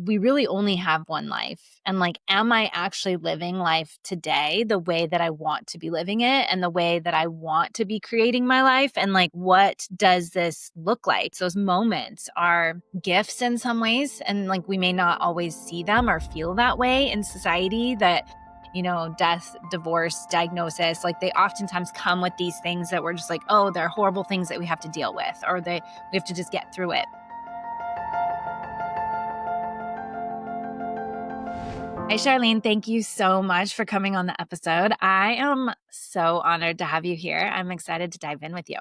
we really only have one life. And like, am I actually living life today the way that I want to be living it and the way that I want to be creating my life? And like, what does this look like? So those moments are gifts in some ways. And like, we may not always see them or feel that way in society that, death, divorce, diagnosis, like they oftentimes come with these things that we're just like, oh, they're horrible things that we have to deal with, or we have to just get through it. Hi, Charlène. Thank you so much for coming on the episode. I am so honored to have you here. I'm excited to dive in with you.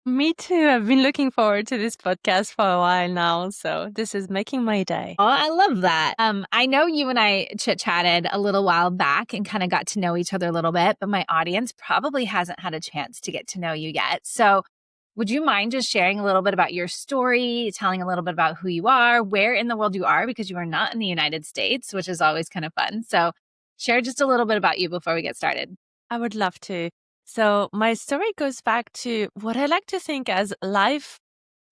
Me too. I've been looking forward to this podcast for a while now. So this is making my day. Oh, I love that. I know you and I chit-chatted a little while back and kind of got to know each other a little bit, but my audience probably hasn't had a chance to get to know you yet. So would you mind just sharing a little bit about your story, telling a little bit about who you are, where in the world you are, because you are not in the United States, which is always kind of fun. So share just a little bit about you before we get started. I would love to. So my story goes back to what I like to think as life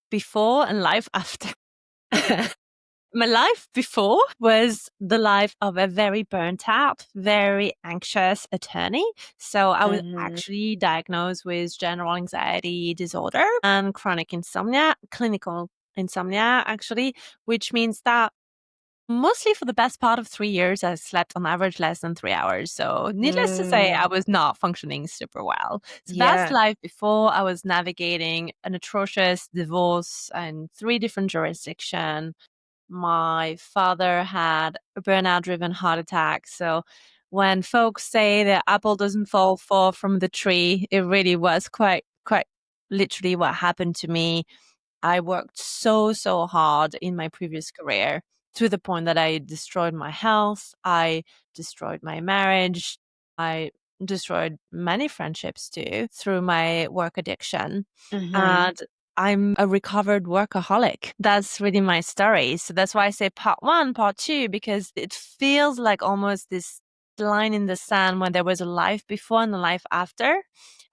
before and life after. My life before was the life of a very burnt out, very anxious attorney. So I was actually diagnosed with general anxiety disorder and chronic insomnia, clinical insomnia, actually, which means that mostly for the best part of 3 years, I slept on average less than 3 hours. So needless to say, I was not functioning super well. So that's life before. I was navigating an atrocious divorce in 3 different jurisdictions. My father had a burnout-driven heart attack. So when folks say the apple doesn't fall far from the tree, it really was quite literally what happened to me. I worked so hard in my previous career to the point that I destroyed my health. I destroyed my marriage. I destroyed many friendships too through my work addiction. And I'm a recovered workaholic. That's really my story. So that's why I say part 1, part 2, because it feels like almost this line in the sand when there was a life before and a life after.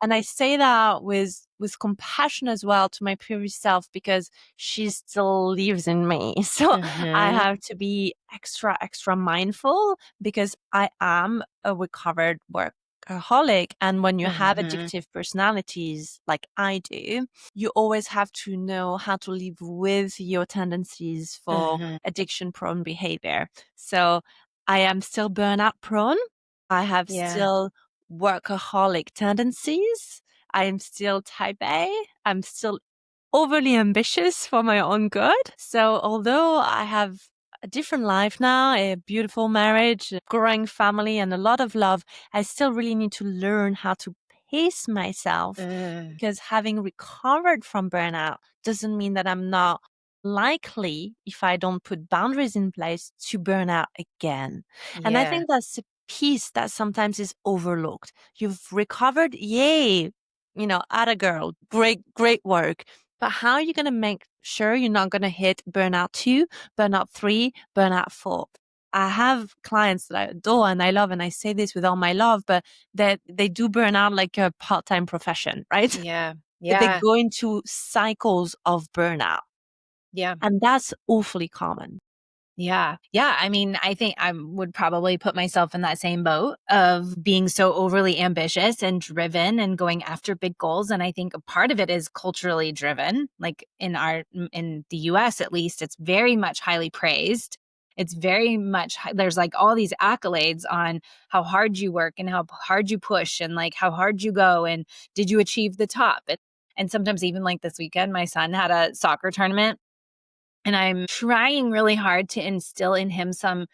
And I say that with compassion as well to my previous self because she still lives in me. So I have to be extra mindful because I am a recovered workaholic. And when you have addictive personalities like I do, you always have to know how to live with your tendencies for addiction prone behavior. So I am still burnout prone. I have still workaholic tendencies. I'm still type A. I'm still overly ambitious for my own good. So although I have a different life now, a beautiful marriage, a growing family, and a lot of love, I still really need to learn how to pace myself because having recovered from burnout doesn't mean that I'm not likely, if I don't put boundaries in place, to burn out again. And I think that's a piece that sometimes is overlooked. You've recovered, yay, atta girl, great work. But how are you going to make sure you're not going to hit burnout 2, burnout 3, burnout 4? I have clients that I adore and I love, and I say this with all my love, but that they do burn out like a part-time profession, right? Yeah. They go into cycles of burnout. Yeah. And that's awfully common. Yeah. I mean, I think I would probably put myself in that same boat of being so overly ambitious and driven and going after big goals. And I think a part of it is culturally driven. Like in the US, at least, it's very much highly praised. It's very much, there's like all these accolades on how hard you work and how hard you push and like how hard you go and did you achieve the top. And sometimes even like this weekend, my son had a soccer tournament. And I'm trying really hard to instill in him some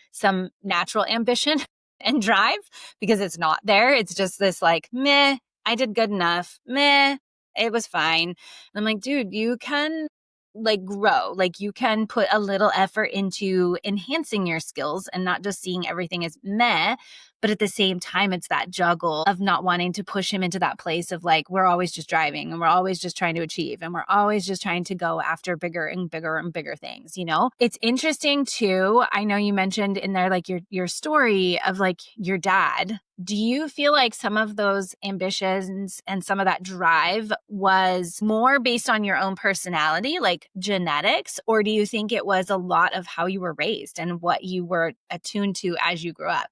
natural ambition and drive because it's not there. It's just this like, meh, I did good enough. Meh, it was fine. And I'm like, dude, you can like grow. Like you can put a little effort into enhancing your skills and not just seeing everything as meh. But at the same time, it's that juggle of not wanting to push him into that place of like, we're always just driving and we're always just trying to achieve and we're always just trying to go after bigger and bigger and bigger things, It's interesting too. I know you mentioned in there like your story of like your dad Do you feel like some of those ambitions and some of that drive was more based on your own personality, like genetics, or do you think it was a lot of how you were raised and what you were attuned to as you grew up?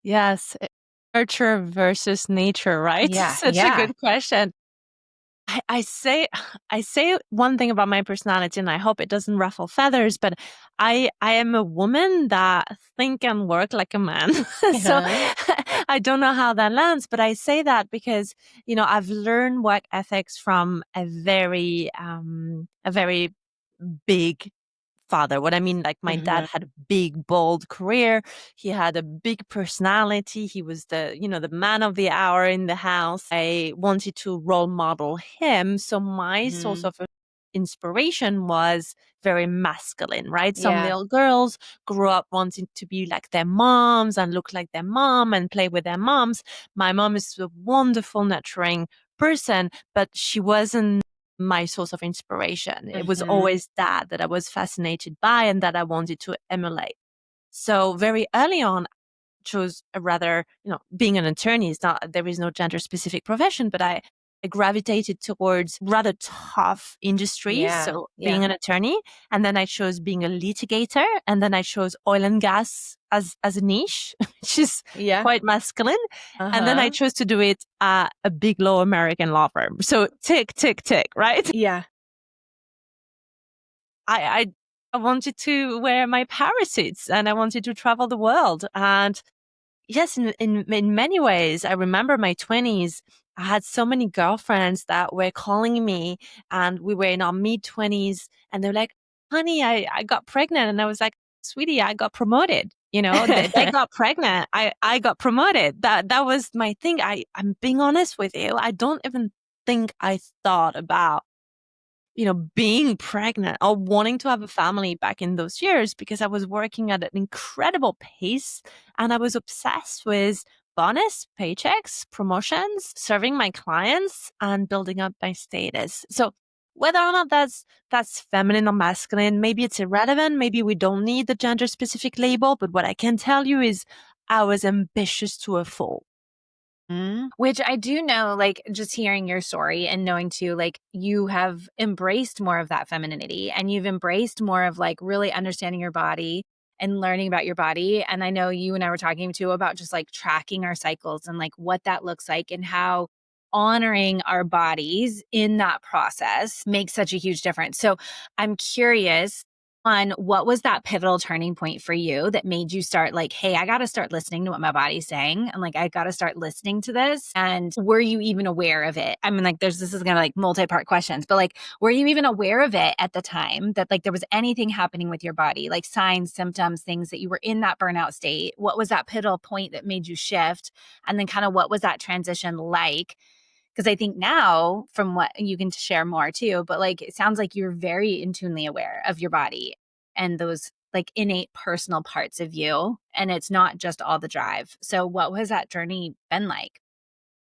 Yes, nurture versus nature, right? Yeah, Such a yeah. good question. I say I say one thing about my personality, and I hope it doesn't ruffle feathers, but I am a woman that think and work like a man. So Uh-huh. I don't know how that lands, but I say that because, I've learned work ethics from a very big father. What I mean, like my dad Mhm. had a big, bold career. He had a big personality. He was the man of the hour in the house. I wanted to role model him. So my source Mhm. of inspiration was very masculine, right? Some Yeah. little girls grew up wanting to be like their moms and look like their mom and play with their moms. My mom is a wonderful, nurturing person, but she wasn't my source of inspiration. It was Mhm. always that I was fascinated by and that I wanted to emulate. So very early on, chose a rather, being an attorney is not, there is no gender specific profession, but I gravitated towards rather tough industries. Yeah. So Yeah. being an attorney, and then I chose being a litigator, and then I chose oil and gas as a niche, which is Yeah. quite masculine. And then I Uh-huh. chose to do it at a big law American law firm. So tick, tick, tick, right? Yeah. I I wanted to wear my parasuits and I wanted to travel the world. And yes, in many ways, I remember my 20s. I had so many girlfriends that were calling me, and we were in our mid 20s, and they're like, "Honey, I got pregnant," and I was like, "Sweetie, I got promoted." They got pregnant. I got promoted. That was my thing. I'm being honest with you. I don't even think I thought about being pregnant or wanting to have a family back in those years because I was working at an incredible pace and I was obsessed with bonus, paychecks, promotions, serving my clients and building up my status. So whether or not that's feminine or masculine, maybe it's irrelevant. Maybe we don't need the gender specific label, but what I can tell you is I was ambitious to a fault. Which I do know, like, just hearing your story and knowing too, like, you have embraced more of that femininity and you've embraced more of like really understanding your body and learning about your body. And I know you and I were talking too about just like tracking our cycles and like what that looks like and how honoring our bodies in that process makes such a huge difference. So I'm curious on what was that pivotal turning point for you that made you start like, hey, I got to start listening to what my body's saying. And like, I got to start listening to this. And were you even aware of it? I mean, like, this is kind of like multi-part questions, but like, were you even aware of it at the time that like there was anything happening with your body, like signs, symptoms, things that you were in that burnout state? What was that pivotal point that made you shift? And then kind of what was that transition like? Because I think now, from what you can share more too, but like it sounds like you're very intunely aware of your body and those like innate personal parts of you. And it's not just all the drive. So, what has that journey been like?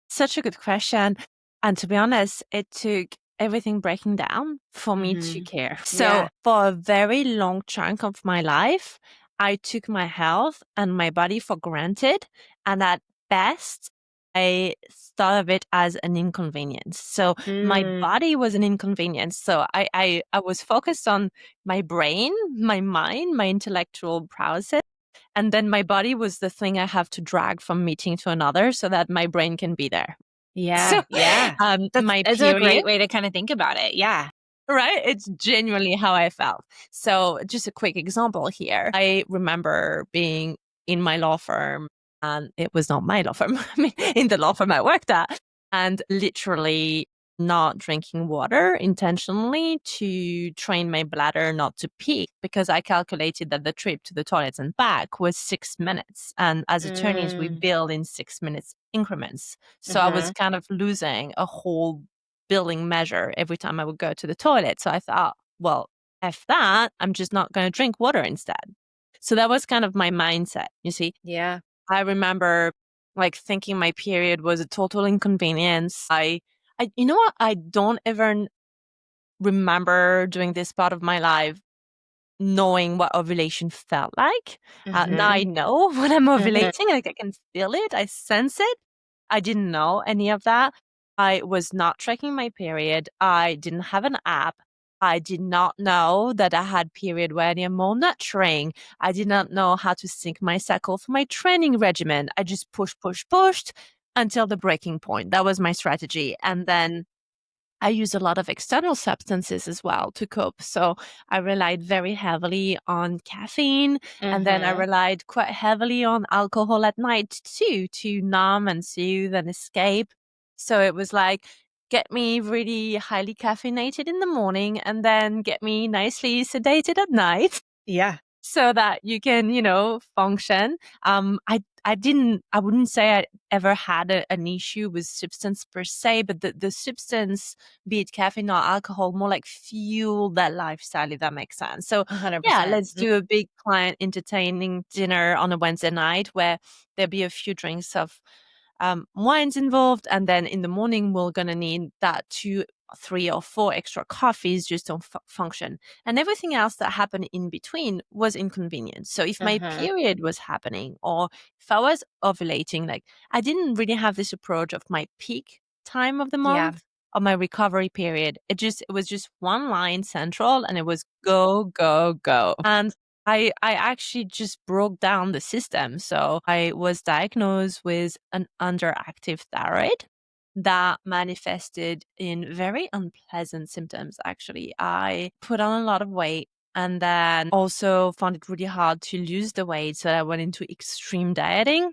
Such a good question. And to be honest, it took everything breaking down for me to Hmm. care. So Yeah. for a very long chunk of my life, I took my health and my body for granted. And at best, I thought of it as an inconvenience. So my Mm, body was an inconvenience. So I was focused on my brain, my mind, my intellectual prowess. And then my body was the thing I have to drag from meeting to another so that my brain can be there. yeah. So, Yeah. my That's a period, great way to kind of think about it. Yeah. right? It's genuinely how I felt. So, just a quick example here. I remember being in my law firm, and it was not my law firm, I mean, in the law firm I worked at, and literally not drinking water intentionally to train my bladder not to pee because I calculated that the trip to the toilets and back was 6 minutes. And as attorneys, we Mm, bill in 6 minutes increments. So I was uh-huh. kind of losing a whole billing measure every time I would go to the toilet. So I thought, well, F that, I'm just not going to drink water instead. So that was kind of my mindset. You see, Yeah. I remember like thinking my period was a total inconvenience. You know what? I don't even remember during this part of my life knowing what ovulation felt like. Now Mhm. I know when I'm Mhm. ovulating, like I can feel it, I sense it. I didn't know any of that. I was not tracking my period. I didn't have an app. I did not know that I had period when I'm more nurturing. I did not know how to sync my cycle for my training regimen. I just pushed until the breaking point. That was my strategy. And then I use a lot of external substances as well to cope. So I relied very heavily on caffeine, and then I Mhm. relied quite heavily on alcohol at night too, to numb and soothe and escape. So it was like, get me really highly caffeinated in the morning and then get me nicely sedated at night Yeah. so that you can, function. I wouldn't say I ever had an issue with substance per se, but the substance, be it caffeine or alcohol, more like fuel that lifestyle, if that makes sense. So yeah, 100%. let's do a big client entertaining dinner on a Wednesday night where there'll be a few drinks of wines involved. And then in the morning, we're going to need that 2, 3, or 4 extra coffees just to function. And everything else that happened in between was inconvenient. So if my Mhm. period was happening or if I was ovulating, like I didn't really have this approach of my peak time of the Yeah. month or my recovery period. It was just one line central and it was go, go, go. And I actually just broke down the system. So I was diagnosed with an underactive thyroid that manifested in very unpleasant symptoms, actually. I put on a lot of weight and then also found it really hard to lose the weight. So I went into extreme dieting,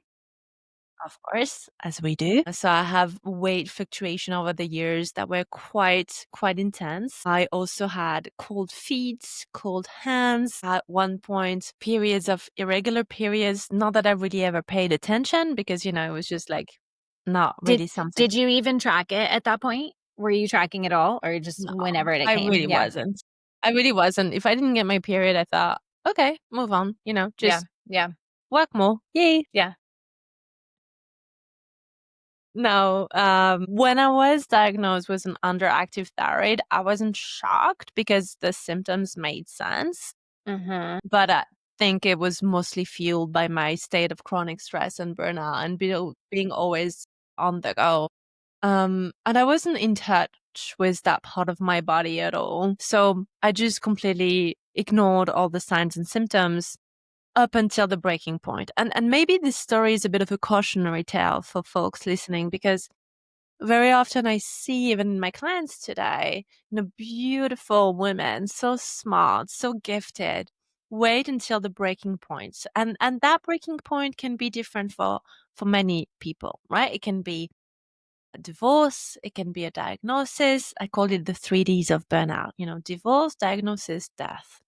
of course, as we do. So I have weight fluctuation over the years that were quite intense. I also had cold feet, cold hands. At one point, periods of irregular periods. Not that I really ever paid attention because it was just like not Did really something. did you even track it at that point? Were you tracking it all or just No, whenever it I came? really Yeah. wasn't. I really wasn't. If I didn't get my period, I thought, okay, move on. Yeah. Just Yeah. work more. Yay. Yeah. No, when I was diagnosed with an underactive thyroid, I wasn't shocked because the symptoms made sense. Mhm. But I think it was mostly fueled by my state of chronic stress and burnout and being always on the go. And I wasn't in touch with that part of my body at all. So I just completely ignored all the signs and symptoms up until the breaking point. And maybe this story is a bit of a cautionary tale for folks listening because very often I see even in my clients today, beautiful women, so smart, so gifted, wait until the breaking points. And that breaking point can be different for many people, right? It can be a divorce, it can be a diagnosis. I call it the 3 Ds of burnout, divorce, diagnosis, death.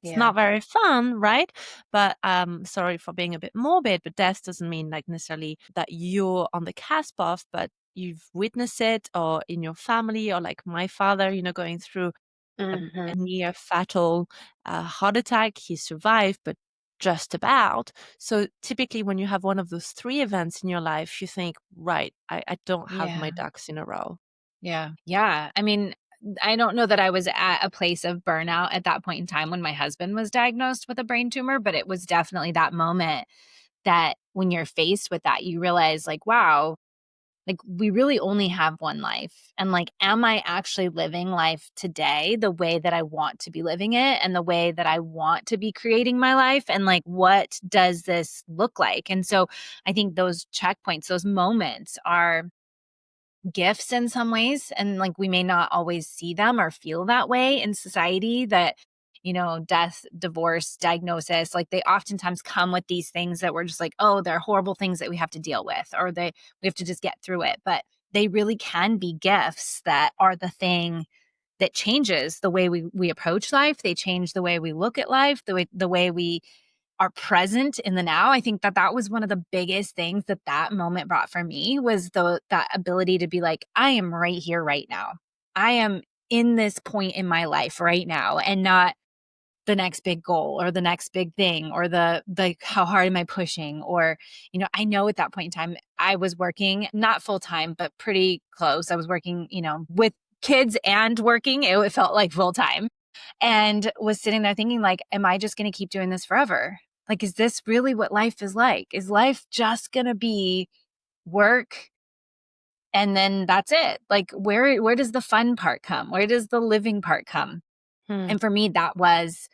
It's Yeah. not very fun, right? But sorry for being a bit morbid, but death doesn't mean like necessarily that you're on the cusp of, but you've witnessed it or in your family or like my father, going through a Mhm. near fatal heart attack. He survived, but just about. So typically when you have one of those 3 events in your life, you think, right, I don't have my Yeah. ducks in a row. Yeah. Yeah. I mean, I don't know that I was at a place of burnout at that point in time when my husband was diagnosed with a brain tumor, but it was definitely that moment that when you're faced with that, you realize, like, wow, like we really only have one life. And like, am I actually living life today the way that I want to be living it and the way that I want to be creating my life? And like, what does this look like? And so I think those checkpoints, those moments are gifts in some ways, and like we may not always see them or feel that way in society, that death, divorce, diagnosis, like they oftentimes come with these things that we're just like, oh, they're horrible things that we have to deal with, or we have to just get through it. But they really can be gifts that are the thing that changes the way we approach life. They change the way we look at life, the way we are present in the now. I think that that was one of the biggest things that that moment brought for me, was that ability to be like, I am right here right now. I am in this point in my life right now, and not the next big goal or the next big thing, or the how hard am I pushing, or I know at that point in time I was working not full time but pretty close. I was working, with kids and working. It felt like full time. and was sitting there thinking like, am I just going to keep doing this forever? Like, is this really what life is like? Is life just going to be work and then that's it? Like, where does the fun part come? Where does the living part come? Hmm. And for me, that was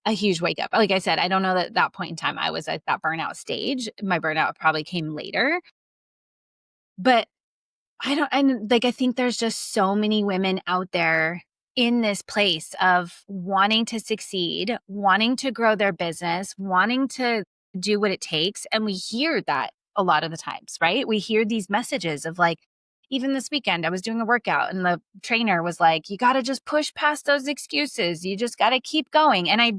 a huge wake up. Like I said, I don't know that at that point in time I was at that burnout stage. My burnout probably came later, but I think there's just so many women out there in this place of wanting to succeed, wanting to grow their business, wanting to do what it takes. And we hear that a lot of the times, right? We hear these messages of like, even this weekend, I was doing a workout and the trainer was like, you got to just push past those excuses. You just got to keep going. And I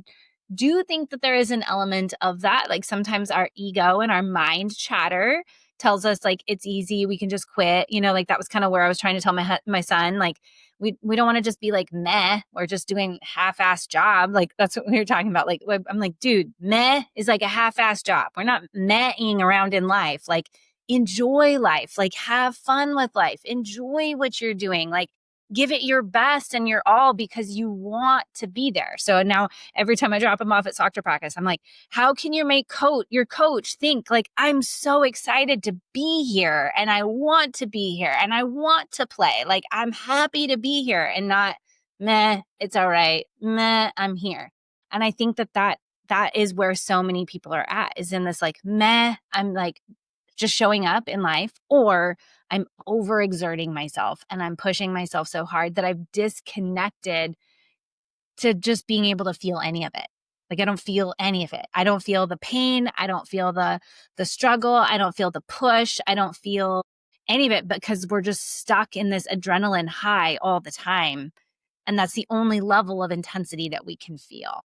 do think that there is an element of that. Like sometimes our ego and our mind chatter tells us like it's easy, we can just quit. Like that was kind of where I was trying to tell my son, like we don't want to just be like meh or just doing half-ass job. Like that's what we were talking about. Like I'm like, dude, meh is like a half-ass job. We're not mehing around in life. Like enjoy life, like have fun with life, enjoy what you're doing, like give it your best and your all because you want to be there. So now every time I drop him off at soccer practice, I'm like, how can you make your coach think like I'm so excited to be here and I want to be here and I want to play. Like I'm happy to be here and not meh, it's all right. Meh, I'm here. And I think that is where so many people are at, is in this like meh, I'm like just showing up in life, or I'm overexerting myself and I'm pushing myself so hard that I've disconnected to just being able to feel any of it. Like I don't feel any of it. I don't feel the pain. I don't feel the struggle. I don't feel the push. I don't feel any of it because we're just stuck in this adrenaline high all the time. And that's the only level of intensity that we can feel.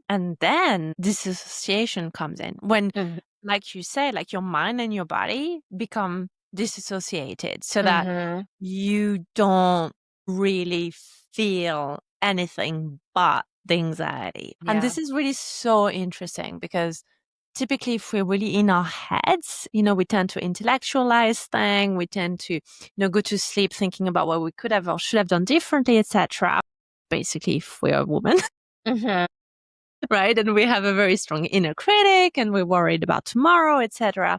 And then disassociation comes in when, Mhm. like you say, like your mind and your body become disassociated so that Mhm. you don't really feel anything but the anxiety. And Yeah. this is really so interesting because typically if we're really in our heads, we tend to intellectualize things, we tend to, go to sleep thinking about what we could have or should have done differently, etc. Basically, if we're a woman, Mhm. right? And we have a very strong inner critic and we're worried about tomorrow, etc.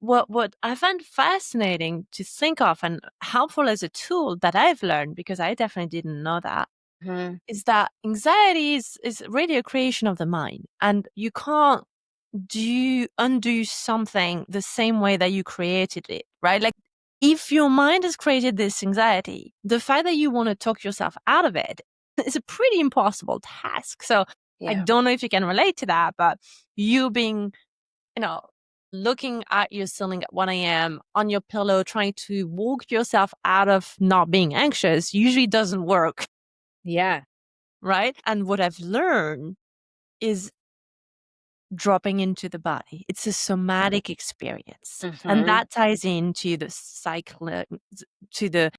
What I find fascinating to think of and helpful as a tool that I've learned, because I definitely didn't know that, Mhm. is that anxiety is really a creation of the mind. And you can't undo something the same way that you created it, right? Like if your mind has created this anxiety, the fact that you want to talk yourself out of it is a pretty impossible task. So I Yeah. don't know if you can relate to that, but you being, you know, looking at your ceiling at 1 a.m. on your pillow, trying to walk yourself out of not being anxious usually doesn't work, Yeah. right? And what I've learned is dropping into the body. It's a somatic experience. And Mhm. that ties into the cycle, to the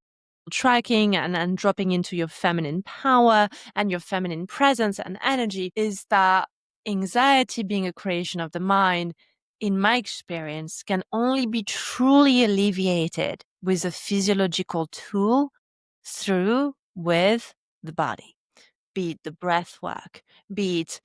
tracking and dropping into your feminine power and your feminine presence and energy. Is that anxiety being a creation of the mind, in my experience, can only be truly alleviated with a physiological tool through with the body, be it the breath work, be it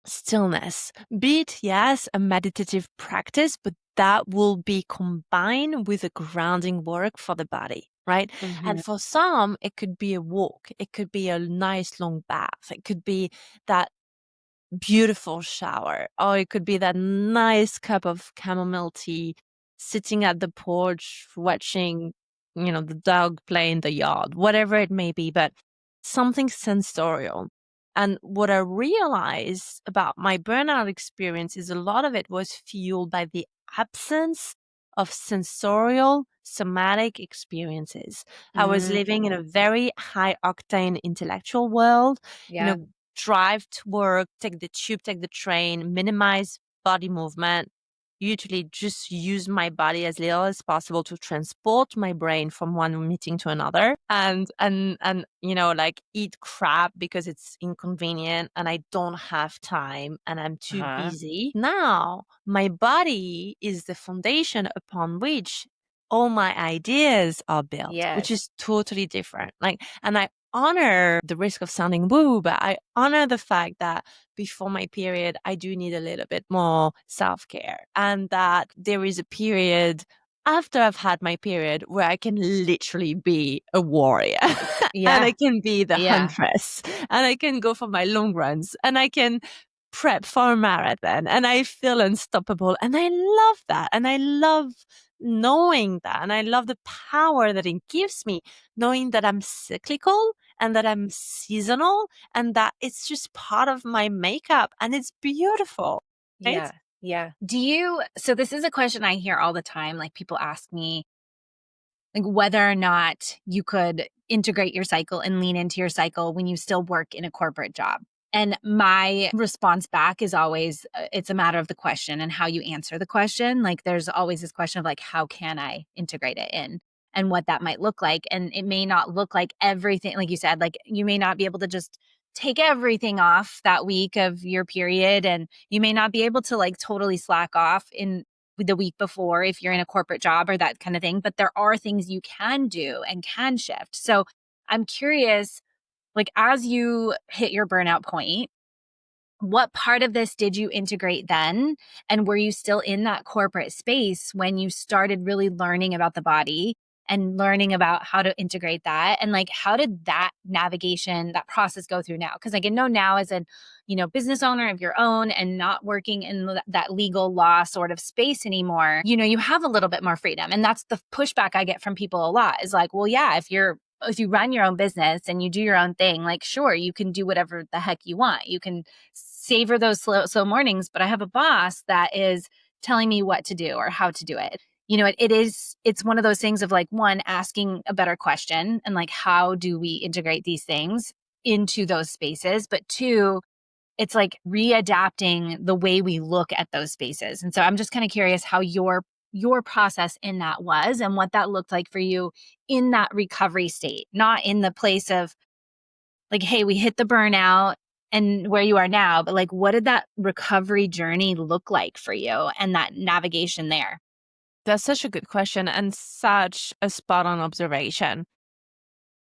stillness, be it, yes, a meditative practice, but that will be combined with a grounding work for the body, right? And Mhm. for some, it could be a walk, it could be a nice long bath, it could be that beautiful shower, or it could be that nice cup of chamomile tea sitting at the porch watching, the dog play in the yard, whatever it may be, but something sensorial. And what I realized about my burnout experience is a lot of it was fueled by the absence of sensorial somatic experiences. I was Mm. living in a very high octane intellectual world, you Yeah. know, drive to work, take the tube, take the train, minimize body movement, usually just use my body as little as possible to transport my brain from one meeting to another, and like eat crap because it's inconvenient and I don't have time and I'm too Uh-huh. busy. Now my body is the foundation upon which all my ideas are built, which Yes. is totally different. Like, and I honor the risk of sounding woo, but I honor the fact that before my period, I do need a little bit more self-care, and that there is a period after I've had my period where I can literally be a warrior and I Yeah. can be the Yeah. huntress and I can go for my long runs and I can prep for a marathon and I feel unstoppable. And I love that. And I love knowing that. And I love the power that it gives me, knowing that I'm cyclical and that I'm seasonal and that it's just part of my makeup and it's beautiful. Right? Yeah. Yeah. So this is a question I hear all the time. Like people ask me, like whether or not you could integrate your cycle and lean into your cycle when you still work in a corporate job. And my response back is always it's a matter of the question and how you answer the question. Like there's always this question of like, how can I integrate it in and what that might look like? And it may not look like everything, like you said, like you may not be able to just take everything off that week of your period. And you may not be able to like totally slack off in the week before if you're in a corporate job or that kind of thing. But there are things you can do and can shift. So I'm curious, like as you hit your burnout point, what part of this did you integrate then? And were you still in that corporate space when you started really learning about the body and learning about how to integrate that? And like, how did that navigation, that process go through now? Because I can know now as a, business owner of your own and not working in that legal law sort of space anymore, you have a little bit more freedom. And that's the pushback I get from people a lot is like, well, yeah, if you run your own business and you do your own thing, like, sure, you can do whatever the heck you want. You can savor those slow mornings, but I have a boss that is telling me what to do or how to do it. It's one of those things of like, one, asking a better question and like, how do we integrate these things into those spaces? But two, it's like readapting the way we look at those spaces. And so I'm just kind of curious how your process in that was and what that looked like for you in that recovery state, not in the place of like, hey, we hit the burnout and where you are now, but like, what did that recovery journey look like for you and that navigation there? That's such a good question and such a spot on observation.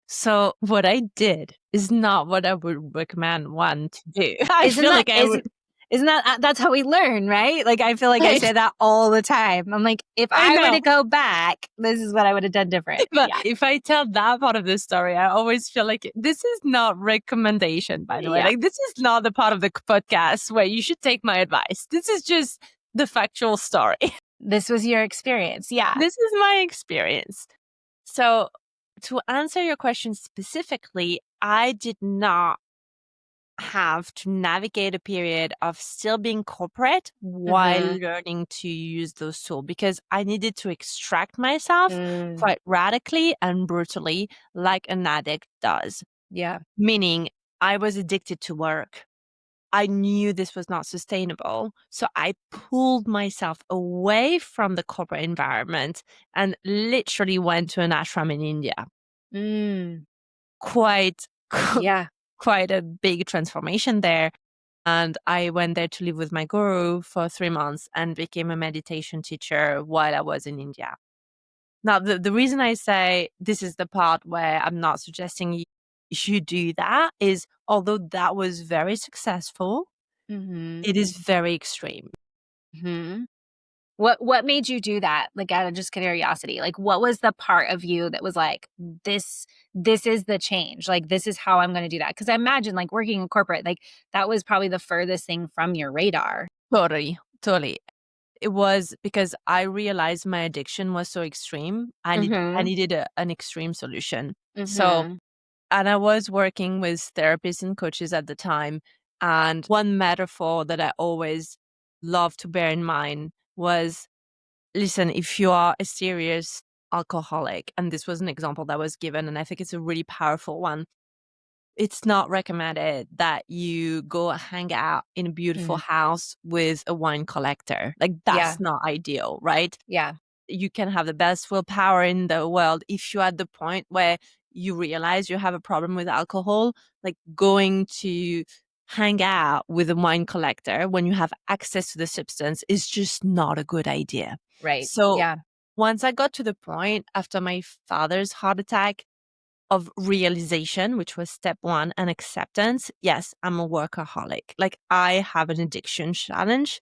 So what I did is not what I would recommend one to do. I Isn't feel that like I would. isn't isn't that that's how we learn, right? Like I feel like I Right. say that all the time. I'm like, if I I were to know. go back, this is what I would have done different. But Yeah. if I tell that part of the story, I always feel like this is not recommendation, by the way. Yeah. Like this is not the part of the podcast where you should take my advice. This is just the factual story. This was your experience. Yeah. This is my experience. So to answer your question specifically, I did not have to navigate a period of still being corporate while Mhm. learning to use those tools because I needed to extract myself Mm. quite radically and brutally, like an addict does. Yeah. Meaning, I was addicted to work. I knew this was not sustainable. So I pulled myself away from the corporate environment and literally went to an ashram in India. Mm. Quite Yeah. quite a big transformation there. And I went there to live with my guru for 3 months and became a meditation teacher while I was in India. Now, the reason I say this is the part where I'm not suggesting you do that is although that was very successful, Mhm. it is very extreme. Mhm. What made you do that? Like out of just curiosity. Like what was the part of you that was like, this is the change. Like this is how I'm gonna do that. Cause I imagine like working in corporate, like that was probably the furthest thing from your radar. Totally, totally. It was because I realized my addiction was so extreme. I Mhm. needed an extreme solution. So Mhm. and I was working with therapists and coaches at the time. And one metaphor that I always love to bear in mind was listen, if you are a serious alcoholic, and this was an example that was given, and I think it's a really powerful one, it's not recommended that you go hang out in a beautiful Mhm. house with a wine collector. Like, Yeah. that's not ideal, right? Yeah. You can have the best willpower in the world if you're at the point where you realize you have a problem with alcohol, like going to hang out with a wine collector when you have access to the substance is just not a good idea. Right. So Yeah. once I got to the point after my father's heart attack of realization, which was step 1, and acceptance. Yes, I'm a workaholic. Like, I have an addiction challenge.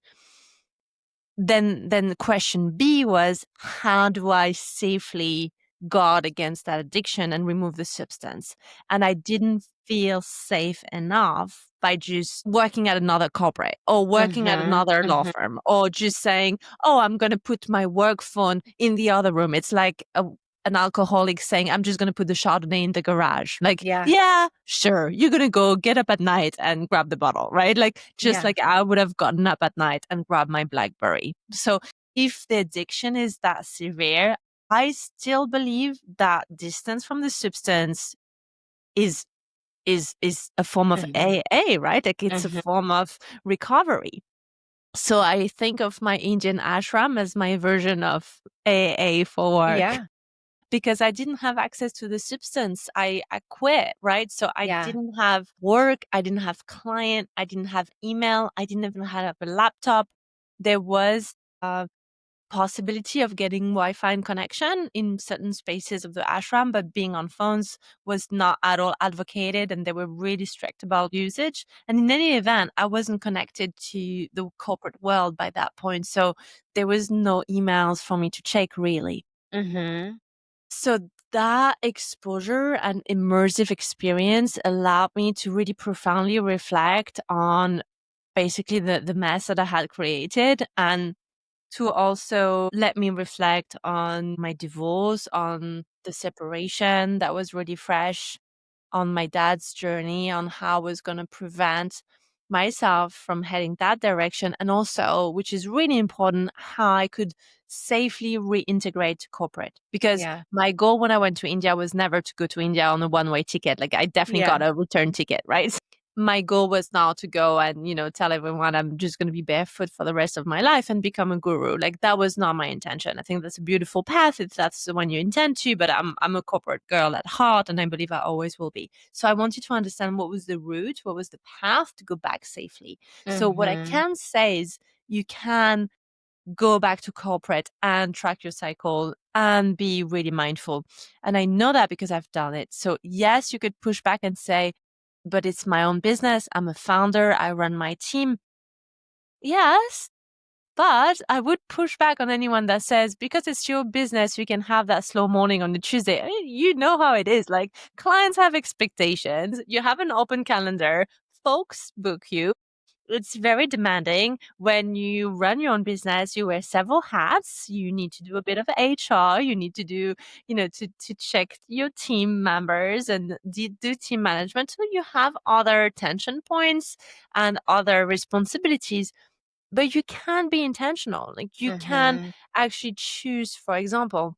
Then question B was, how do I safely guard against that addiction and remove the substance? And I didn't feel safe enough by just working at another corporate or working at Mhm. another law Mhm. firm or just saying, oh, I'm going to put my work phone in the other room. It's like an alcoholic saying, I'm just going to put the Chardonnay in the garage. Like, Yeah. yeah, sure. You're going to go get up at night and grab the bottle, right? Like, just Yeah. like I would have gotten up at night and grabbed my BlackBerry. So if the addiction is that severe, I still believe that distance from the substance is is a form of Mhm. AA, right? Like, it's a Mhm. form of recovery. So I think of my Indian ashram as my version of AA for work Yeah. because I didn't have access to the substance. I quit, right? So I Yeah. didn't have work, I didn't have client, I didn't have email, I didn't even have a laptop. There was a possibility of getting Wi-Fi and connection in certain spaces of the ashram, but being on phones was not at all advocated, and they were really strict about usage. And in any event, I wasn't connected to the corporate world by that point, so there was no emails for me to check really. Mhm. So that exposure and immersive experience allowed me to really profoundly reflect on basically the mess that I had created, and to also let me reflect on my divorce, on the separation that was really fresh, on my dad's journey, on how I was going to prevent myself from heading that direction. And also, which is really important, how I could safely reintegrate to corporate. Because Yeah. my goal when I went to India was never to go to India on a one-way ticket. Like, I definitely Yeah. got a return ticket, right? My goal was now to go and, tell everyone I'm just going to be barefoot for the rest of my life and become a guru. Like, that was not my intention. I think that's a beautiful path if that's the one you intend to, but I'm a corporate girl at heart, and I believe I always will be. So I wanted to understand what was the route, what was the path to go back safely. So what I Mhm. can say is you can go back to corporate and track your cycle and be really mindful. And I know that because I've done it. So yes, you could push back and say, but it's my own business. I'm a founder. I run my team. Yes, but I would push back on anyone that says, because it's your business, you can have that slow morning on a Tuesday. I mean, you know how it is. Like, clients have expectations. You have an open calendar. Folks book you. It's very demanding. When you run your own business, you wear several hats. You need to do a bit of HR. You need to do, to check your team members and do team management. So you have other tension points and other responsibilities, but you can be intentional. Like, you can Mhm. actually choose, for example,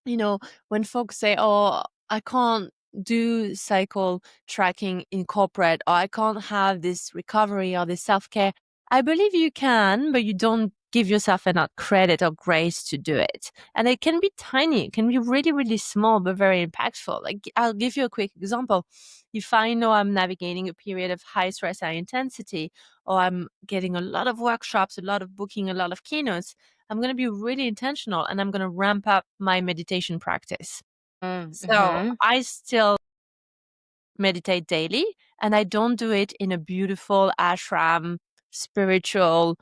you know, when folks say, oh, I can't do cycle tracking in corporate, or I can't have this recovery or this self care, I believe you can, but you don't give yourself enough credit or grace to do it. And it can be tiny, it can be really, really small, but very impactful. Like, I'll give you a quick example. If I know I'm navigating a period of high stress, high intensity, or I'm getting a lot of workshops, a lot of booking, a lot of keynotes, I'm going to be really intentional and I'm going to ramp up my meditation practice. So Mhm. I still meditate daily, and I don't do it in a beautiful ashram, spiritual,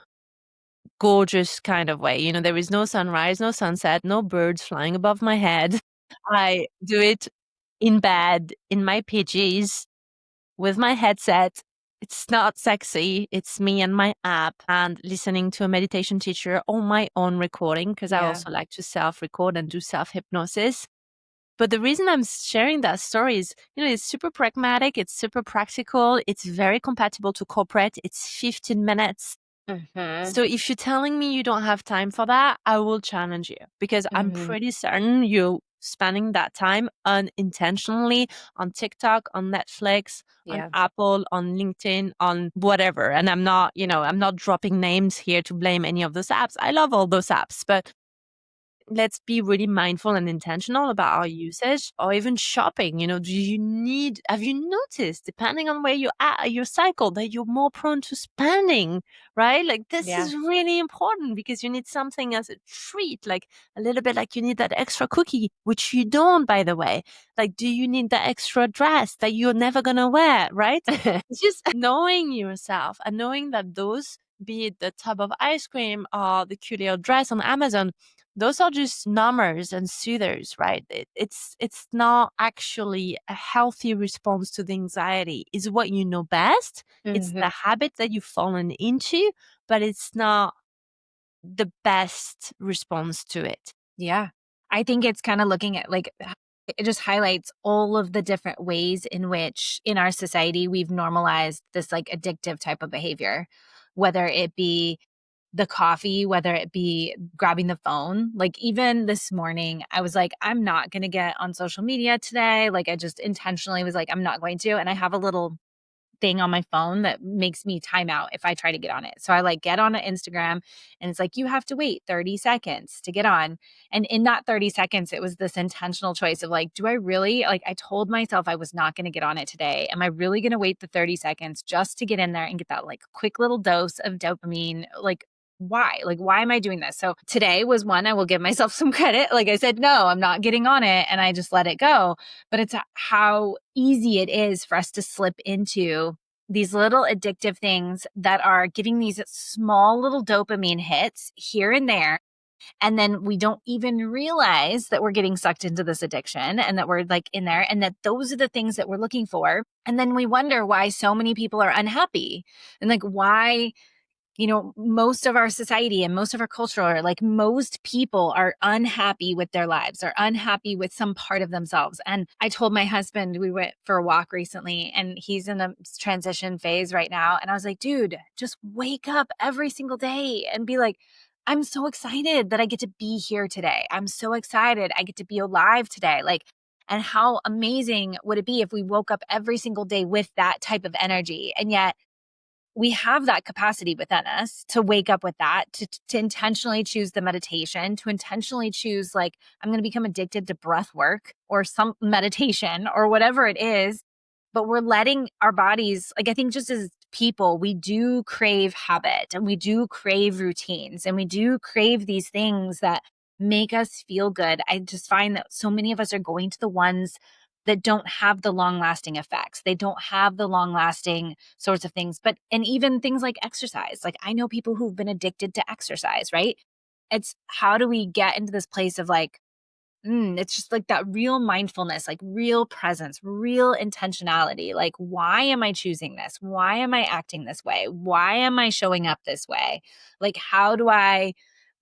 gorgeous kind of way. There is no sunrise, no sunset, no birds flying above my head. I do it in bed, in my PJs, with my headset. It's not sexy. It's me and my app and listening to a meditation teacher or my own recording, because I Yeah. also like to self record and do self hypnosis. But the reason I'm sharing that story is, it's super pragmatic. It's super practical. It's very compatible to corporate. It's 15 minutes. Mhm. So if you're telling me you don't have time for that, I will challenge you, because I'm Mhm. pretty certain you're spending that time unintentionally on TikTok, on Netflix, on Yeah. Apple, on LinkedIn, on whatever. And I'm not dropping names here to blame any of those apps. I love all those apps, but let's be really mindful and intentional about our usage, or even shopping. Have you noticed, depending on where you're at your cycle, that you're more prone to spending, right? Like, this Yeah. is really important because you need something as a treat, like a little bit like you need that extra cookie, which you don't, by the way. Like, do you need that extra dress that you're never going to wear, right? It's just knowing yourself and knowing that those, be it the tub of ice cream or the cute little dress on Amazon, those are just numbers and soothers, right? It's not actually a healthy response to the anxiety. It's what you know best. It's Mhm. the habit that you've fallen into, but it's not the best response to it. Yeah. I think it's kinda looking at, like, it just highlights all of the different ways in which, in our society, we've normalized this, like, addictive type of behavior, whether it be the coffee, whether it be grabbing the phone. Like, even this morning, I was like, "I'm not gonna get on social media today." Like, I just intentionally was like, "I'm not going to," and I have a little thing on my phone that makes me time out if I try to get on it. So I like get on Instagram and it's like, you have to wait 30 seconds to get on. And in that 30 seconds, it was this intentional choice of like, do I really, like, I told myself I was not going to get on it today. Am I really going to wait the 30 seconds just to get in there and get that like quick little dose of dopamine? Like, why? Like, why am I doing this? So today was one I will give myself some credit. Like I said, no, I'm not getting on it. And I just let it go. But it's how easy it is for us to slip into these little addictive things that are giving these small little dopamine hits here and there. And then we don't even realize that we're getting sucked into this addiction and that we're like in there and that those are the things that we're looking for. And then we wonder why so many people are unhappy and like why most of our society and most of our culture, or like most people are unhappy with their lives or unhappy with some part of themselves. And I told my husband, we went for a walk recently and he's in a transition phase right now. And I was like, dude, just wake up every single day and be like, I'm so excited that I get to be here today. I'm so excited I get to be alive today. Like, and how amazing would it be if we woke up every single day with that type of energy? And yet, we have that capacity within us to wake up with that, to intentionally choose the meditation, to intentionally choose, like, I'm going to become addicted to breath work or some meditation or whatever it is. But we're letting our bodies, like, I think just as people, we do crave habit and we do crave routines and we do crave these things that make us feel good. I just find that so many of us are going to the ones that don't have the long lasting effects. They don't have the long lasting sorts of things. But, and even things like exercise, like I know people who've been addicted to exercise, right? It's how do we get into this place of like, it's just like that real mindfulness, like real presence, real intentionality. Like, why am I choosing this? Why am I acting this way? Why am I showing up this way? Like, how do I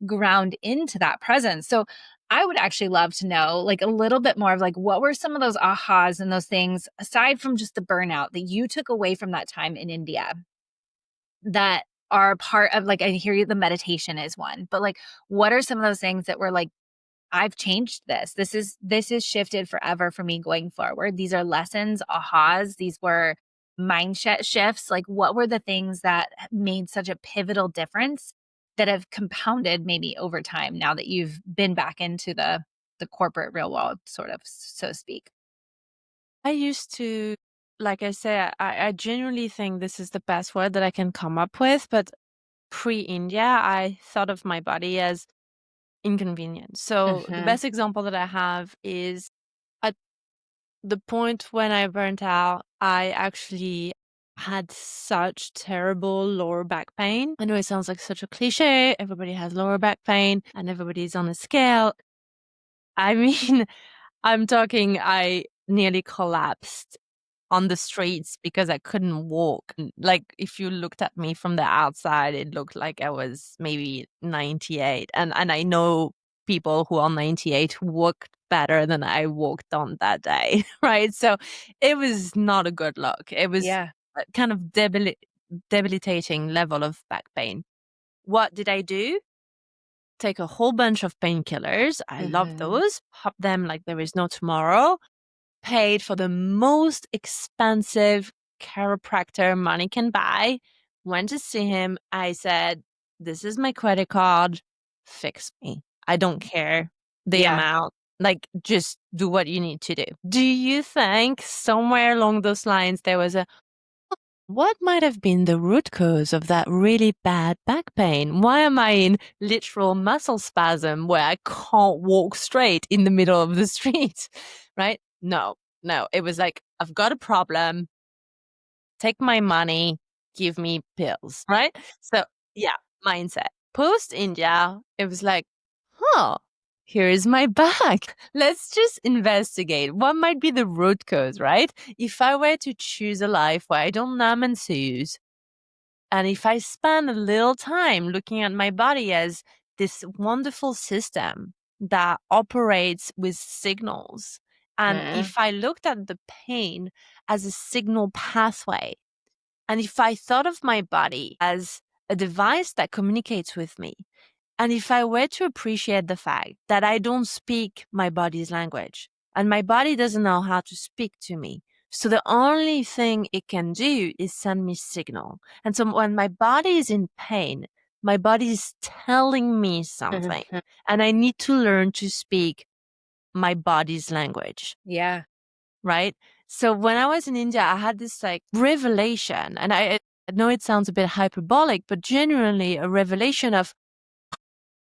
ground into that presence? So I would actually love to know like a little bit more of like what were some of those ahas and those things aside from just the burnout that you took away from that time in India that are part of, like, I hear you, the meditation is one, but like what are some of those things that were like, I've changed this. This is shifted forever for me going forward. These are lessons, ahas. These were mindset shifts. Like, what were the things that made such a pivotal difference that have compounded maybe over time now that you've been back into the corporate real world, sort of, so to speak? I used to, like I say, I genuinely think this is the best word that I can come up with. But pre India, I thought of my body as inconvenient. So the Mhm. best example that I have is at the point when I burnt out, I actually had such terrible lower back pain. I know it sounds like such a cliche. Everybody has lower back pain and everybody's on a scale. I mean, I'm talking, I nearly collapsed on the streets because I couldn't walk. Like, if you looked at me from the outside, it looked like I was maybe 98. And I know people who are 98 who walked better than I walked on that day, right? So it was not a good look. It was Yeah. a kind of debilitating level of back pain. What did I do? Take a whole bunch of painkillers. I love Mhm. those. Pop them like there is no tomorrow. Paid for the most expensive chiropractor money can buy. Went to see him. I said, "This is my credit card. Fix me. I don't care the Yeah. amount. Like, just do what you need to do. Do you think somewhere along those lines there was a what might have been the root cause of that really bad back pain? Why am I in literal muscle spasm where I can't walk straight in the middle of the street? Right? No, no. It was like, I've got a problem, take my money, give me pills, right? So, yeah, mindset. Post India, it was like, huh, here is my back. Let's just investigate what might be the root cause, right? If I were to choose a life where I don't numb and soothe, and if I spend a little time looking at my body as this wonderful system that operates with signals, and Mhm. if I looked at the pain as a signal pathway, and if I thought of my body as a device that communicates with me, and if I were to appreciate the fact that I don't speak my body's language and my body doesn't know how to speak to me, so the only thing it can do is send me signal. And so when my body is in pain, my body is telling me something, Mhm. and I need to learn to speak my body's language, Yeah. right? So when I was in India, I had this like revelation, and I know it sounds a bit hyperbolic, but genuinely a revelation of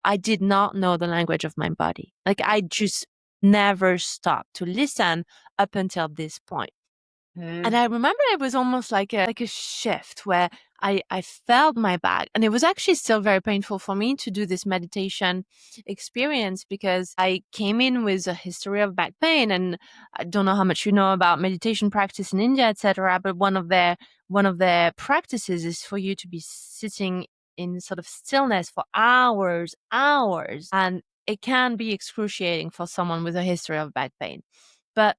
I did not know the language of my body. Like, I just never stopped to listen up until this point. And Mhm. I remember it was almost like a shift where I felt my back. And it was actually still very painful for me to do this meditation experience because I came in with a history of back pain. And I don't know how much you know about meditation practice in India, etc. But one of their practices is for you to be sitting in sort of stillness for hours. And it can be excruciating for someone with a history of back pain. But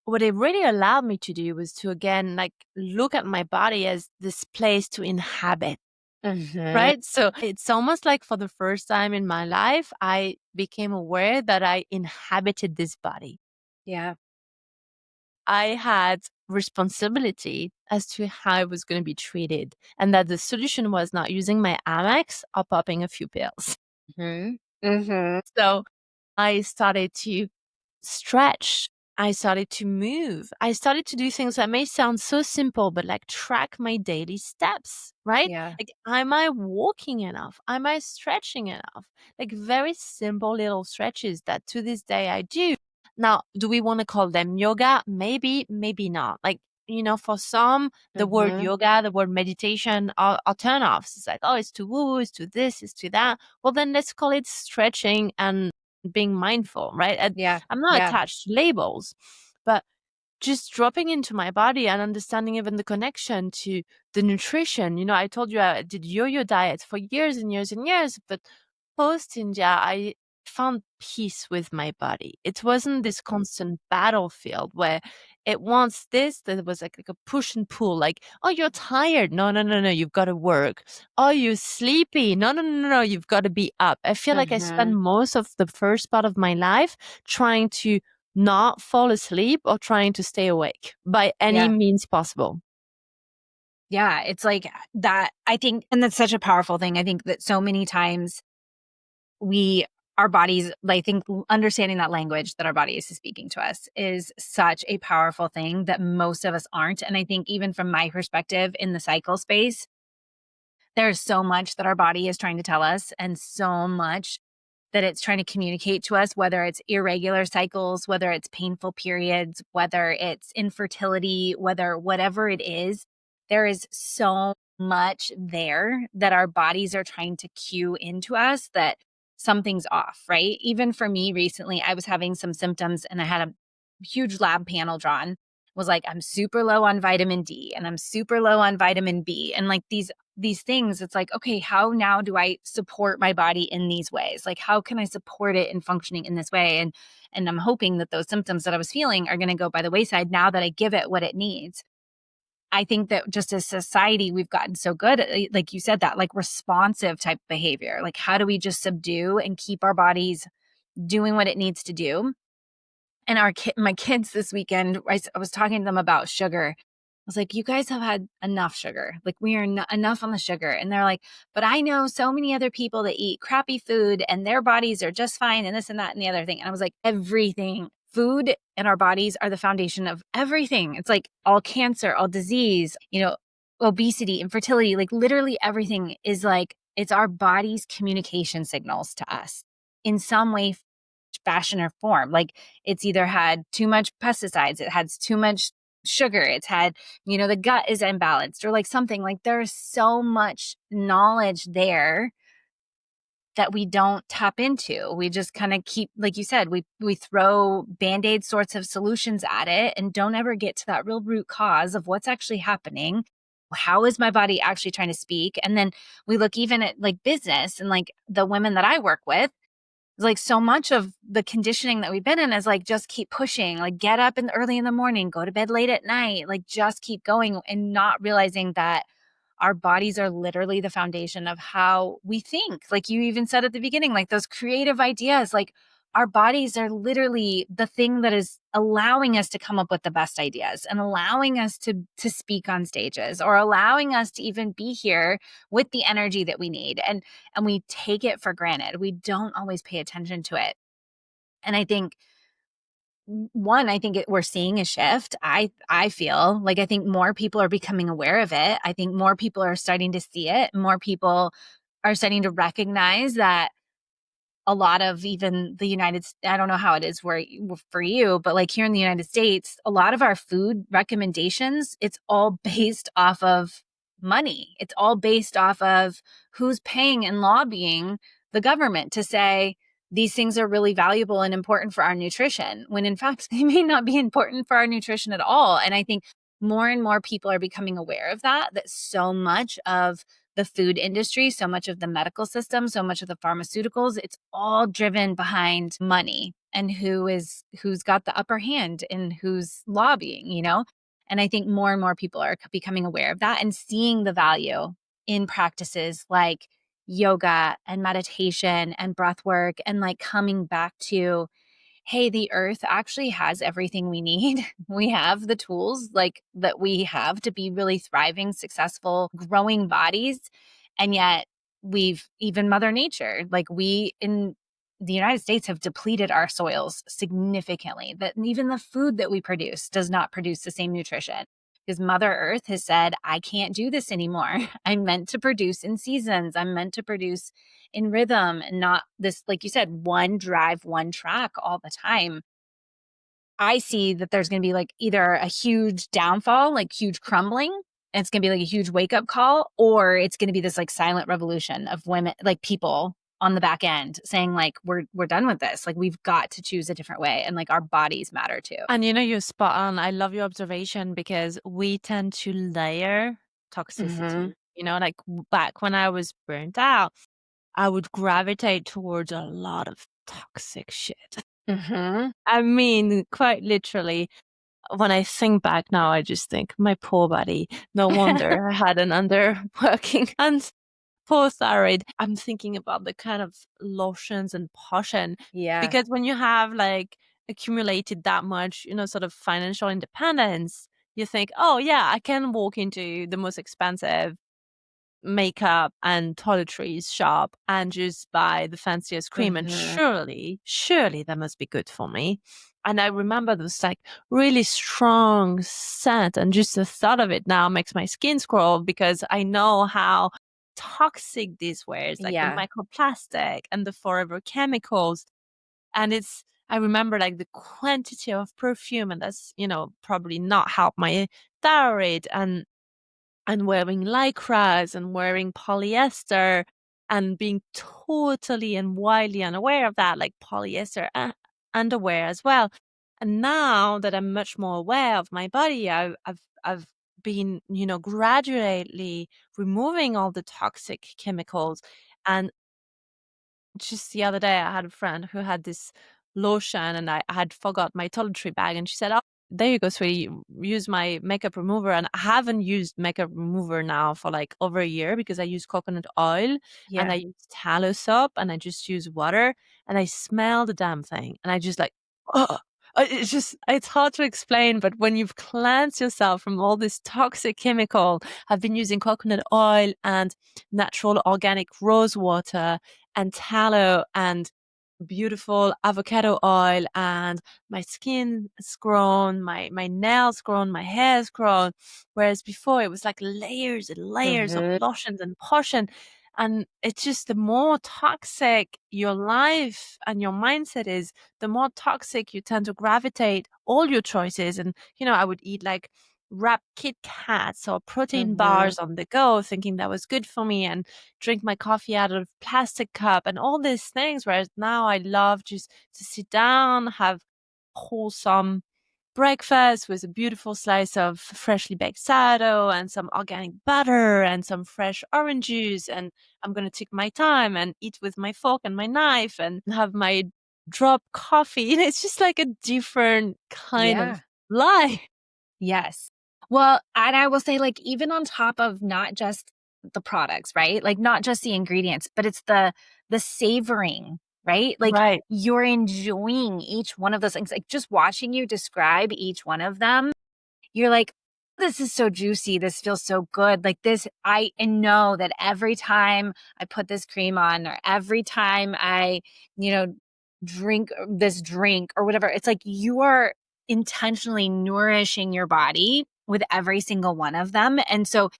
what it really allowed me to do was to again like look at my body as this place to inhabit, Mhm. right? So it's almost like for the first time in my life I became aware that I inhabited this body. Yeah. I had responsibility as to how I was going to be treated, and that the solution was not using my Amex or popping a few pills. Mhm. Mhm. So I started to stretch. I started to move. I started to do things that may sound so simple, but like track my daily steps, right? Yeah. Like, am I walking enough? Am I stretching enough? Like, very simple little stretches that to this day I do. Now, do we want to call them yoga? Maybe, maybe not. Like, for some, the word Mhm. yoga, the word meditation are turn-offs. It's like, oh, it's too woo, it's too this, it's too that. Well, then let's call it stretching and being mindful, right? Yeah. I'm not Yeah. attached to labels, but just dropping into my body and understanding even the connection to the nutrition. I told you I did yo-yo diets for years and years and years, but post India, I found peace with my body. It wasn't this constant battlefield where it wants this, that was like a push and pull, like, oh, you're tired. No, no, no, no, you've got to work. Oh, you're sleepy. No, no, no, no, you've got to be up. I feel like I spent Mhm. most of the first part of my life trying to not fall asleep or trying to stay awake by any Yeah. means possible. Yeah. It's like that. I think, and that's such a powerful thing. I think that so many times we, our bodies, I think understanding that language that our body is speaking to us is such a powerful thing that most of us aren't. And I think even from my perspective in the cycle space, there's so much that our body is trying to tell us and so much that it's trying to communicate to us, whether it's irregular cycles, whether it's painful periods, whether it's infertility, whether whatever it is, there is so much there that our bodies are trying to cue into us that something's off, right? Even for me recently, I was having some symptoms and I had a huge lab panel drawn. Was like, I'm super low on vitamin D and I'm super low on vitamin B. And like these things, it's like, okay, how now do I support my body in these ways? Like, how can I support it in functioning in this way? And I'm hoping that those symptoms that I was feeling are going to go by the wayside now that I give it what it needs. I think that just as society, we've gotten so good at, like you said, that like responsive type behavior. Like, how do we just subdue and keep our bodies doing what it needs to do? And my kids this weekend, I was talking to them about sugar. was like, you guys have had enough sugar. Like, we are not enough on the sugar. And they're like, but I know so many other people that eat crappy food and their bodies are just fine and this and that and the other thing. And I was like, everything, food and our bodies are the foundation of everything. It's like all cancer, all disease, obesity, infertility, like literally everything is like, it's our body's communication signals to us in some way, fashion, or form. Like, it's either had too much pesticides, it has too much sugar, it's had, the gut is imbalanced or like something. Like, there's so much knowledge there that we don't tap into. We just kind of keep, like you said, we throw band-aid sorts of solutions at it and don't ever get to that real root cause of what's actually happening. How is my body actually trying to speak? And then we look even at like business and like the women that I work with, like so much of the conditioning that we've been in is like, just keep pushing, like get up early in the morning, go to bed late at night, like just keep going, and not realizing that our bodies are literally the foundation of how we think. Like you even said at the beginning, like those creative ideas, like our bodies are literally the thing that is allowing us to come up with the best ideas and allowing us to speak on stages, or allowing us to even be here with the energy that we need. And we take it for granted. We don't always pay attention to it. And I think we're seeing a shift. I feel like, I think more people are becoming aware of it. I think more people are starting to see it. More people are starting to recognize that a lot of even the I don't know how it is for you, but like here in the United States, a lot of our food recommendations, it's all based off of money. It's all based off of who's paying and lobbying the government to say these things are really valuable and important for our nutrition, when in fact they may not be important for our nutrition at all. And I think more and more people are becoming aware of that so much of the food industry, so much of the medical system, so much of the pharmaceuticals, it's all driven behind money and who's got the upper hand and who's lobbying. And I think more and more people are becoming aware of that and seeing the value in practices like yoga and meditation and breath work, and like coming back to, hey, the earth actually has everything we need. We have the tools like that we have to be really thriving, successful, growing bodies. And yet we've, even Mother Nature, like we in the United States have depleted our soils significantly. That even the food that we produce does not produce the same nutrition, because Mother Earth has said, I can't do this anymore. I'm meant to produce in seasons. I'm meant to produce in rhythm, and not this, like you said, one drive, one track all the time. I see that there's going to be like either a huge downfall, like huge crumbling, and it's going to be like a huge wake up call, or it's going to be this like silent revolution of women, like people on the back end saying like, we're done with this. Like we've got to choose a different way. And like our bodies matter too. And you're spot on. I love your observation because we tend to layer Mm-hmm. toxicity. Like back when I was burnt out, I would gravitate towards a lot of toxic shit. Mm-hmm. I mean, quite literally, when I think back now, I just think, my poor body. No wonder I had an underworking and poor thyroid. I'm thinking about the kind of lotions and potion, Yeah. because when you have like accumulated that much, sort of financial independence, you think, oh yeah, I can walk into the most expensive makeup and toiletries shop and just buy the fanciest cream, and Mm-hmm. surely that must be good for me. And I remember this like really strong scent, and just the thought of it now makes my skin crawl, because I know how toxic these were. It's like the Yeah. microplastic and the forever chemicals. And I remember like the quantity of perfume, and that's, probably not helped my thyroid, and wearing lycras and wearing polyester and being totally and widely unaware of that, like polyester underwear as well. And now that I'm much more aware of my body, I've been, gradually removing all the toxic chemicals. And just the other day, I had a friend who had this lotion, and I had forgot my toiletry bag, and she said, "Oh, there you go, sweetie. Use my makeup remover." And I haven't used makeup remover now for like over a year, because I use coconut oil and Yeah. I use tallow soap and I just use water, and I smell the damn thing, and I just like, oh. it's hard to explain, but when you've cleansed yourself from all this toxic chemical, I've been using coconut oil and natural organic rose water and tallow and beautiful avocado oil, and my skin has grown, my nails grown, my hair's grown. Whereas before it was like layers and layers of Mhm. lotions and potion. And it's just the more toxic your life and your mindset is, the more toxic you tend to gravitate all your choices. And, I would eat like wrapped Kit Kats or protein Mhm. bars on the go, thinking that was good for me, and drink my coffee out of plastic cup and all these things. Whereas now I love just to sit down, have wholesome breakfast with a beautiful slice of freshly baked sourdough and some organic butter and some fresh orange juice. And I'm going to take my time and eat with my fork and my knife and have my drop coffee. And it's just like a different kind Yeah. of life. Yes. Well, and I will say, like, even on top of not just the products, right? Like, not just the ingredients, but it's the savoring, right? Like, Right. you're enjoying each one of those things. Like, just watching you describe each one of them, you're like, "This is so juicy. This feels so good." Like, this I know that every time I put this cream on, or every time I, you know, drink this drink or whatever, it's like you are intentionally nourishing your body with every single one of them. And so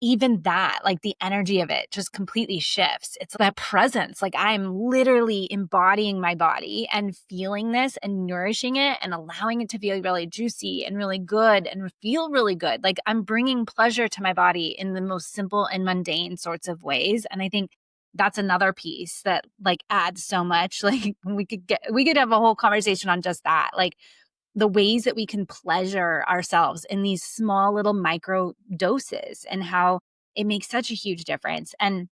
even that, like the energy of it just completely shifts. It's that presence. Like I'm literally embodying my body and feeling this and nourishing it and allowing it to feel really juicy and really good and feel really good. Like I'm bringing pleasure to my body in the most simple and mundane sorts of ways. And I think that's another piece that like adds so much. Like we could have a whole conversation on just that. Like the ways that we can pleasure ourselves in these small little micro doses and how it makes such a huge difference. And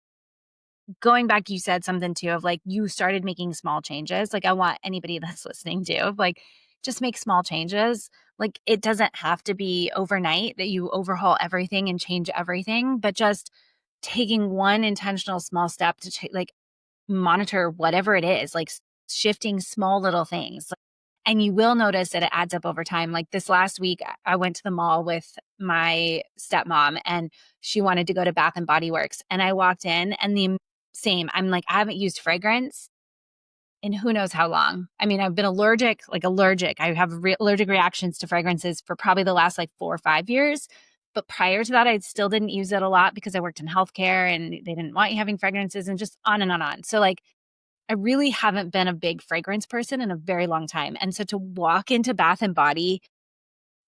going back, you said something too of like you started making small changes. Like I want anybody that's listening to like just make small changes. Like it doesn't have to be overnight that you overhaul everything and change everything, but just taking one intentional small step to like monitor whatever it is, like shifting small little things. And you will notice that it adds up over time. Like this last week, I went to the mall with my stepmom and she wanted to go to Bath and Body Works. And I walked in and the same, I'm like, I haven't used fragrance in who knows how long. I mean, I've been allergic. I have allergic reactions to fragrances for probably the last like 4 or 5 years. But prior to that, I still didn't use it a lot because I worked in healthcare and they didn't want you having fragrances and just on and on and on. So like I really haven't been a big fragrance person in a very long time. And so to walk into Bath and Body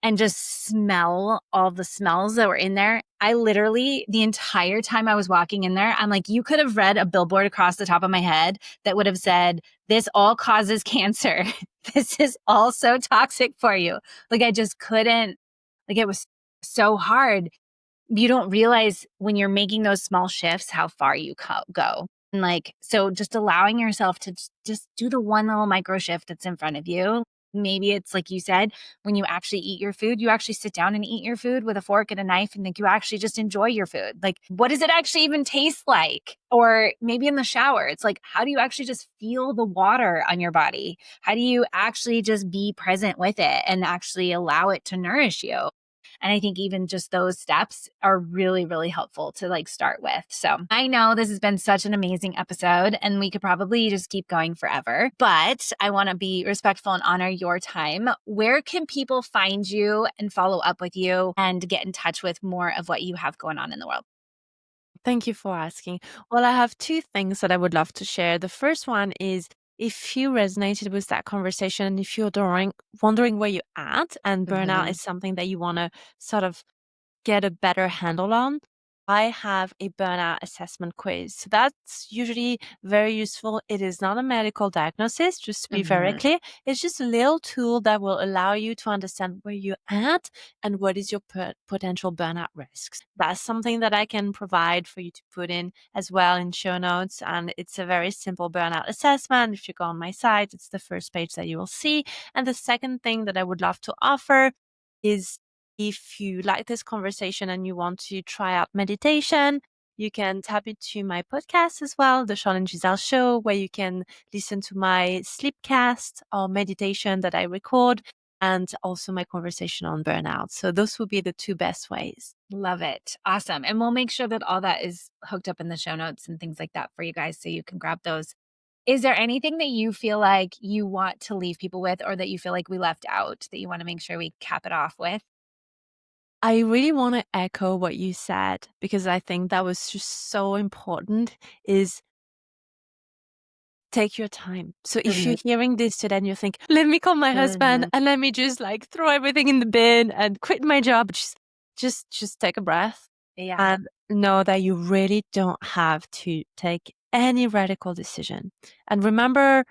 and just smell all the smells that were in there, I literally, the entire time I was walking in there, I'm like, you could have read a billboard across the top of my head that would have said, "This all causes cancer. This is all so toxic for you." Like, I just couldn't, like, it was so hard. You don't realize when you're making those small shifts how far you go. And like, so just allowing yourself to just do the one little micro shift that's in front of you. Maybe it's like you said, when you actually eat your food, you actually sit down and eat your food with a fork and a knife and like you actually just enjoy your food. Like, what does it actually even taste like? Or maybe in the shower, it's like, how do you actually just feel the water on your body? How do you actually just be present with it and actually allow it to nourish you? And I think even just those steps are really, really helpful to like start with. So I know this has been such an amazing episode and we could probably just keep going forever, but I want to be respectful and honor your time. Where can people find you and follow up with you and get in touch with more of what you have going on in the world? Thank you for asking. Well, I have two things that I would love to share. The first one is, if you resonated with that conversation and if you're wondering where you're at and burnout Mhm. is something that you want to sort of get a better handle on, I have a burnout assessment quiz. So that's usually very useful. It is not a medical diagnosis, just to be very Mhm. clear. It's just a little tool that will allow you to understand where you're at and what is your potential burnout risks. That's something that I can provide for you to put in as well in show notes. And it's a very simple burnout assessment. If you go on my site, it's the first page that you will see. And the second thing that I would love to offer is, if you like this conversation and you want to try out meditation, you can tap into my podcast as well, the Charlène Gisèle Show, where you can listen to my sleepcast or meditation that I record, and also my conversation on burnout. So those would be the two best ways. Love it. Awesome. And we'll make sure that all that is hooked up in the show notes and things like that for you guys so you can grab those. Is there anything that you feel like you want to leave people with or that you feel like we left out that you want to make sure we cap it off with? I really want to echo what you said, because I think that was just so important, is take your time. So if you're Mhm. hearing this today and you think, let me call my husband Mhm. and let me just like throw everything in the bin and quit my job, just take a breath Yeah. and know that you really don't have to take any radical decision. And remember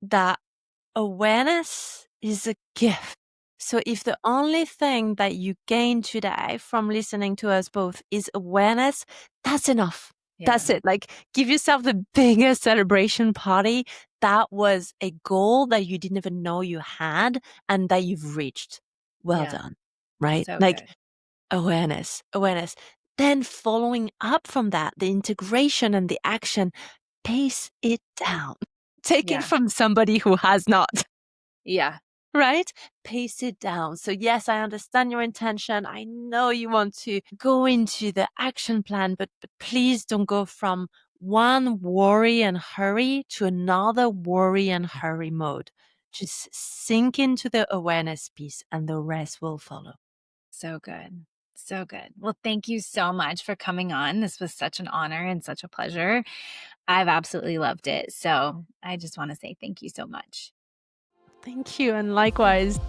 that awareness is a gift. So if the only thing that you gain today from listening to us both is awareness, that's enough. That's Yeah. it. Like, give yourself the biggest celebration party. That was a goal that you didn't even know you had and that you've reached. Well Yeah. done. Right? So Like, good. awareness. Then following up from that, the integration and the action, pace it down. Take it Yeah. from somebody who has not. Yeah. Right? Pace it down. So yes, I understand your intention. I know you want to go into the action plan, but please don't go from one worry and hurry to another worry and hurry mode. Just sink into the awareness piece and the rest will follow. So good. So good. Well, thank you so much for coming on. This was such an honor and such a pleasure. I've absolutely loved it. So I just want to say thank you so much. Thank you. And likewise.